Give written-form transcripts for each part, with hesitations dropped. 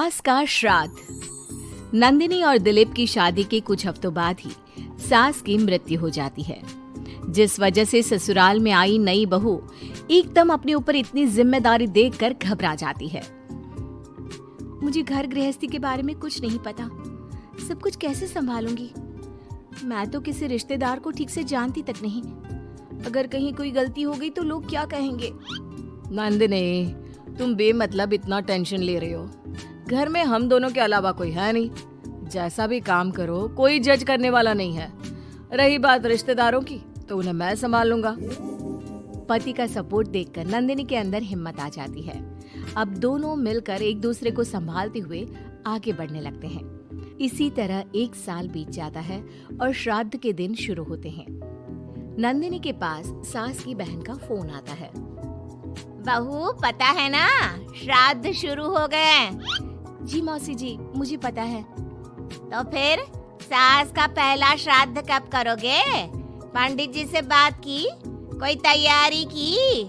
सास का श्राद्ध। नंदिनी और दिलीप की शादी के कुछ हफ्तों बाद ही सास की मृत्यु हो जाती है, जिस वजह से ससुराल में आई नई बहू एकदम अपने ऊपर इतनी जिम्मेदारी देखकर घबरा जाती है। मुझे घर गृहस्थी के बारे में कुछ नहीं पता, सब कुछ कैसे संभालूंगी? मैं तो किसी रिश्तेदार को ठीक से जानती तक नहीं। अगर कहीं कोई गलती हो गई तो लोग क्या कहेंगे? नंदिनी, तुम बेमतलब इतना टेंशन ले रही हो। घर में हम दोनों के अलावा कोई है नहीं। जैसा भी काम करो कोई जज करने वाला नहीं है। रही बात रिश्तेदारों की तो उन्हें मैं संभाल लूंगा। पति का सपोर्ट देखकर नंदिनी के अंदर हिम्मत आ जाती है। अब दोनों मिलकर एक दूसरे को संभालते हुए आगे बढ़ने लगते हैं। इसी तरह 1 साल बीत जाता है और श्राद्ध के दिन शुरू होते हैं। नंदिनी के पास सास की बहन का फोन आता है। बहू, पता है ना, श्राद्ध शुरू हो गए। जी मौसी जी, मुझे पता है। तो फिर सास का पहला श्राद्ध कब करोगे? पंडित जी से बात की? कोई तैयारी की?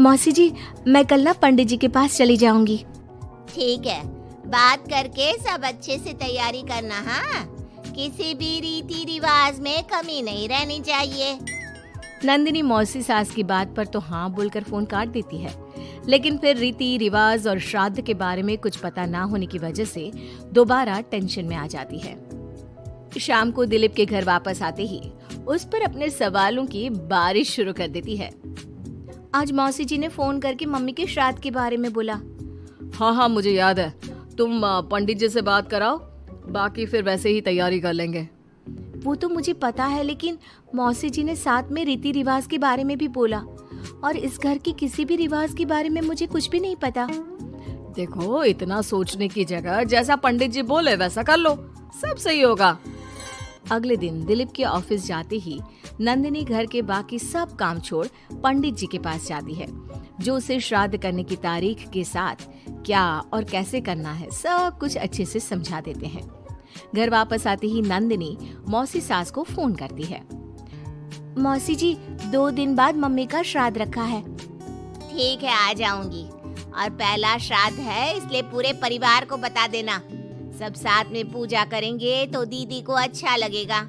मौसी जी, मैं कल ना पंडित जी के पास चली जाऊंगी। ठीक है, बात करके सब अच्छे से तैयारी करना। हाँ, किसी भी रीति रिवाज में कमी नहीं रहनी चाहिए। नंदिनी मौसी सास की बात पर तो हाँ बोलकर फोन काट देती है, लेकिन फिर रीति रिवाज और श्राद्ध के बारे में कुछ पता ना होने की वजह से दोबारा टेंशन में आ जाती है। शाम को दिलीप के घर वापस आते ही उस पर अपने सवालों की बारिश शुरू कर देती है। आज मौसी जी ने फोन करके मम्मी के श्राद्ध के बारे में बोला। हाँ, मुझे याद है। तुम पंडित जी से बात कराओ, बाकी फिर वैसे ही तैयारी कर लेंगे। वो तो मुझे पता है, लेकिन मौसी जी ने साथ में रीति रिवाज के बारे में भी बोला, और इस घर के किसी भी रिवाज के बारे में मुझे कुछ भी नहीं पता। देखो, इतना सोचने की जगह जैसा पंडित जी बोले वैसा कर लो, सब सही होगा। अगले दिन दिलीप के ऑफिस जाते ही नंदिनी घर के बाकी सब काम छोड़ पंडित जी के पास जाती है, जो उसे श्राद्ध करने की तारीख के साथ क्या और कैसे करना है सब कुछ अच्छे से समझा देते हैं। घर वापस आते ही नंदिनी मौसी सास को फोन करती है। मौसी जी, 2 दिन बाद मम्मी का श्राद्ध रखा है। ठीक है, आ जाऊंगी। और पहला श्राद्ध है, इसलिए पूरे परिवार को बता देना। सब साथ में पूजा करेंगे तो दीदी को अच्छा लगेगा।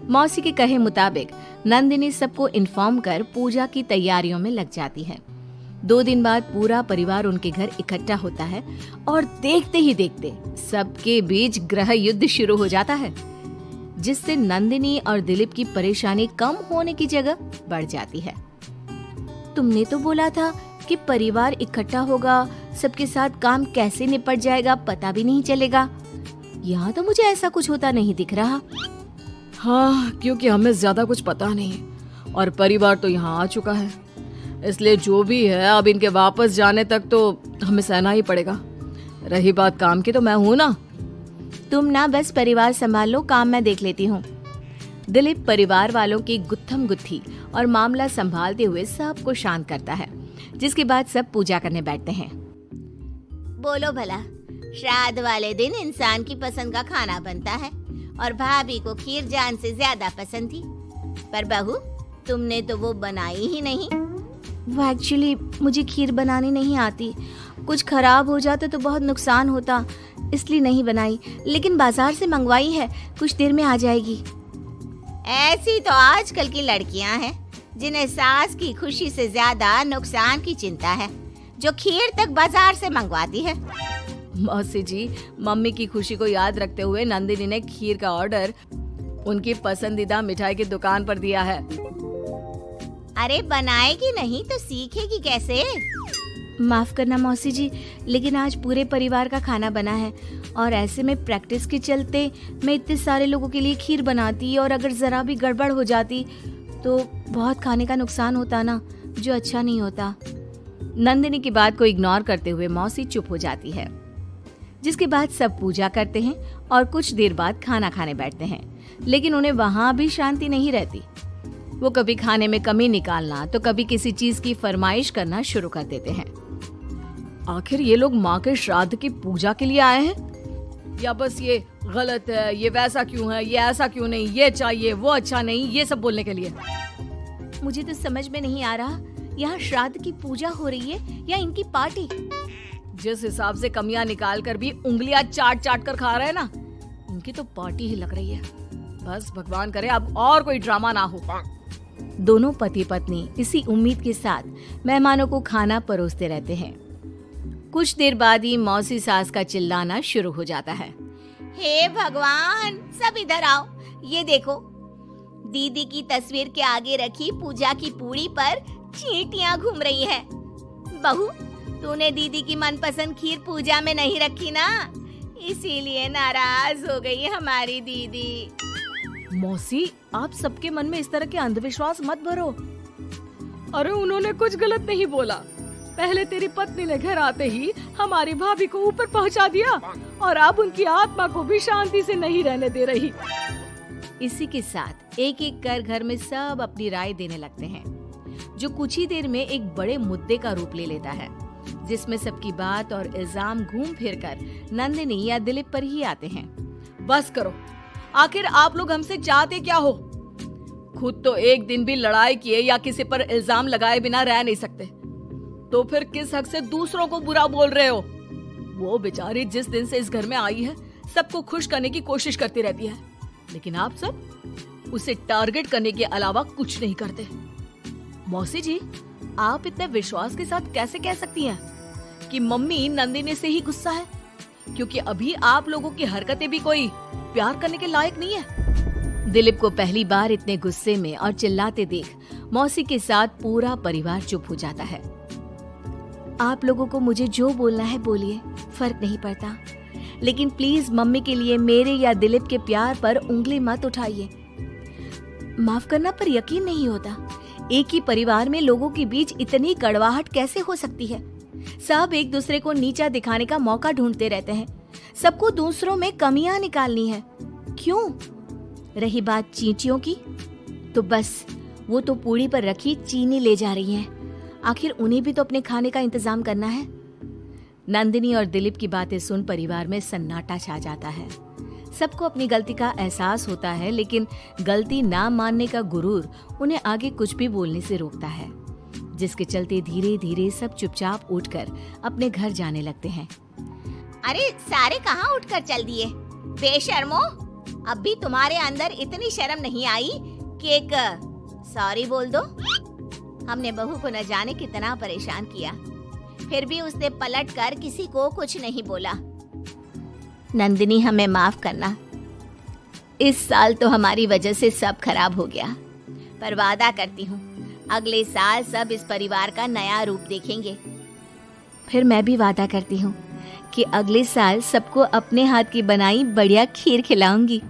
मौसी के कहे मुताबिक नंदिनी सबको इन्फॉर्म कर पूजा की तैयारियों में लग जाती है। 2 दिन बाद पूरा परिवार उनके घर इकट्ठा होता है और देखते ही देखते सबके बीच गृह युद्ध शुरू हो जाता है, जिससे नंदिनी और दिलीप की परेशानी कम होने की जगह बढ़ जाती है। तुमने तो बोला था कि परिवार इकट्ठा होगा, सबके साथ काम कैसे निपट जाएगा पता भी नहीं चलेगा। यहाँ तो मुझे ऐसा कुछ होता नहीं दिख रहा। हाँ, क्योंकि हमें ज्यादा कुछ पता नहीं और परिवार तो यहाँ आ चुका है, इसलिए जो भी है अब इनके वापस जाने तक तो हमें सहना ही पड़ेगा। रही बात काम की तो मैं हूँ ना। तुम ना बस परिवार संभाल लो, काम मैं देख लेती हूँ। दिलीप परिवार वालों की गुत्थम गुत्थी और मामला संभालते हुए सबको शांत करता है, जिसके बाद सब पूजा करने बैठते हैं। बोलो भला, श्राद्ध वाले दिन इंसान की पसंद का खाना बनता है और भाभी को खीर जान से ज्यादा पसंद थी, पर बहू तुमने तो वो बनाई ही नहीं। वो एक्चुअली मुझे खीर बनानी नहीं आती, कुछ खराब हो जाता तो बहुत नुकसान होता, इसलिए नहीं बनाई, लेकिन बाजार से मंगवाई है, कुछ देर में आ जाएगी। ऐसी तो आजकल की लड़कियां हैं जिन्हें सास की खुशी से ज्यादा नुकसान की चिंता है, जो खीर तक बाजार से मंगवाती है। मौसी जी, मम्मी की खुशी को याद रखते हुए नंदिनी ने खीर का ऑर्डर उनकी पसंदीदा मिठाई की दुकान पर दिया है। अरे बनाएगी नहीं तो सीखेगी कैसे? माफ करना मौसी जी, लेकिन आज पूरे परिवार का खाना बना है और ऐसे में प्रैक्टिस के चलते मैं इतने सारे लोगों के लिए खीर बनाती और अगर जरा भी गड़बड़ हो जाती तो बहुत खाने का नुकसान होता ना, जो अच्छा नहीं होता। नंदिनी की बात को इग्नोर करते हुए मौसी चुप हो जाती है, जिसके बाद सब पूजा करते हैं और कुछ देर बाद खाना खाने बैठते हैं, लेकिन उन्हें वहाँ भी शांति नहीं रहती। वो कभी खाने में कमी निकालना तो कभी किसी चीज की फरमाइश करना शुरू कर देते हैं। आखिर ये लोग माँ के श्राद्ध की पूजा के लिए आए हैं या बस ये गलत है, ये वैसा क्यों है, ये ऐसा क्यों नहीं, ये चाहिए, वो अच्छा नहीं, ये सब बोलने के लिए? मुझे तो समझ में नहीं आ रहा, यहाँ श्राद्ध की पूजा हो रही है या इनकी पार्टी। जिस हिसाब से कमियां निकाल कर भी उंगलियां चाट चाट कर खा रहे हैं ना, उनकी तो पार्टी ही लग रही है। बस भगवान करे अब और कोई ड्रामा ना हो। दोनों पति पत्नी इसी उम्मीद के साथ मेहमानों को खाना परोसते रहते हैं। कुछ देर बाद ही मौसी सास का चिल्लाना शुरू हो जाता है। हे भगवान, सब इधर आओ, ये देखो, दीदी की तस्वीर के आगे रखी पूजा की पूड़ी पर चींटियां घूम रही है। बहू, तूने दीदी की मनपसंद खीर पूजा में नहीं रखी ना, इसीलिए नाराज हो गई हमारी दीदी। मौसी, आप सबके मन में इस तरह के अंधविश्वास मत भरो। अरे उन्होंने कुछ गलत नहीं बोला। पहले तेरी पत्नी ने घर आते ही हमारी भाभी को ऊपर पहुंचा दिया और अब उनकी आत्मा को भी शांति से नहीं रहने दे रही। इसी के साथ एक एक कर घर में सब अपनी राय देने लगते हैं, जो कुछ ही देर में एक बड़े मुद्दे का रूप ले लेता है, जिसमें सबकी बात और इल्जाम घूम फिर कर नंदिनी या दिलीप पर ही आते हैं। बस करो, आखिर आप लोग हमसे चाहते क्या हो? खुद तो एक दिन भी लड़ाई किए या किसी पर इल्जाम लगाए बिना रह नहीं सकते, तो फिर किस हक से दूसरों को बुरा बोल रहे हो? वो बेचारी जिस दिन से इस घर में आई है सबको खुश करने की कोशिश करती रहती है, लेकिन आप सब उसे टारगेट करने के अलावा कुछ नहीं करते। मौसी जी, आप इतने विश्वास के साथ कैसे कह सकती हैं कि मम्मी नंदिनी से ही गुस्सा है, क्योंकि अभी आप लोगों की हरकतें भी कोई प्यार करने के लायक नहीं है। दिलीप को पहली बार इतने गुस्से में और चिल्लाते देख मौसी के साथ पूरा परिवार चुप हो जाता है। आप लोगों को मुझे जो बोलना है बोलिए, फर्क नहीं पड़ता, लेकिन प्लीज मम्मी के लिए मेरे या दिलीप के प्यार पर उंगली मत उठाइए। माफ करना पर यकीन नहीं होता, एक ही परिवार में लोगों के बीच इतनी कड़वाहट कैसे हो सकती है? सब एक दूसरे को नीचा दिखाने का मौका ढूंढते रहते हैं, सबको दूसरों में कमियां निकालनी है। क्यों? रही बात चींटियों की, तो बस वो तो पूड़ी पर रखी चीनी ले जा रही हैं। आखिर उन्हें भी तो अपने खाने का इंतजाम करना है। नंदिनी और दिलीप की बातें सुन परिवार में सन्नाटा छा जाता है। सबको अपनी गलती का एहसास होता है, लेकिन गलती ना मानने का गुरूर उन्हें आगे कुछ भी बोलने से रोकता है, जिसके चलते धीरे धीरे सब चुपचाप उठकर अपने घर जाने लगते हैं। अरे सारे कहाँ उठकर चल दिए? बेशर्मो, अब भी तुम्हारे अंदर इतनी शर्म नहीं आई कि एक सॉरी बोल दो? हमने बहू को न जाने कितना परेशान किया, फिर भी उसने पलट कर किसी को कुछ नहीं बोला। नंदिनी, हमें माफ करना, इस साल तो हमारी वजह से सब खराब हो गया, पर वादा करती हूँ अगले साल सब इस परिवार का नया रूप देखेंगे। फिर मैं भी वादा करती हूँ कि अगले साल सबको अपने हाथ की बनाई बढ़िया खीर खिलाऊंगी।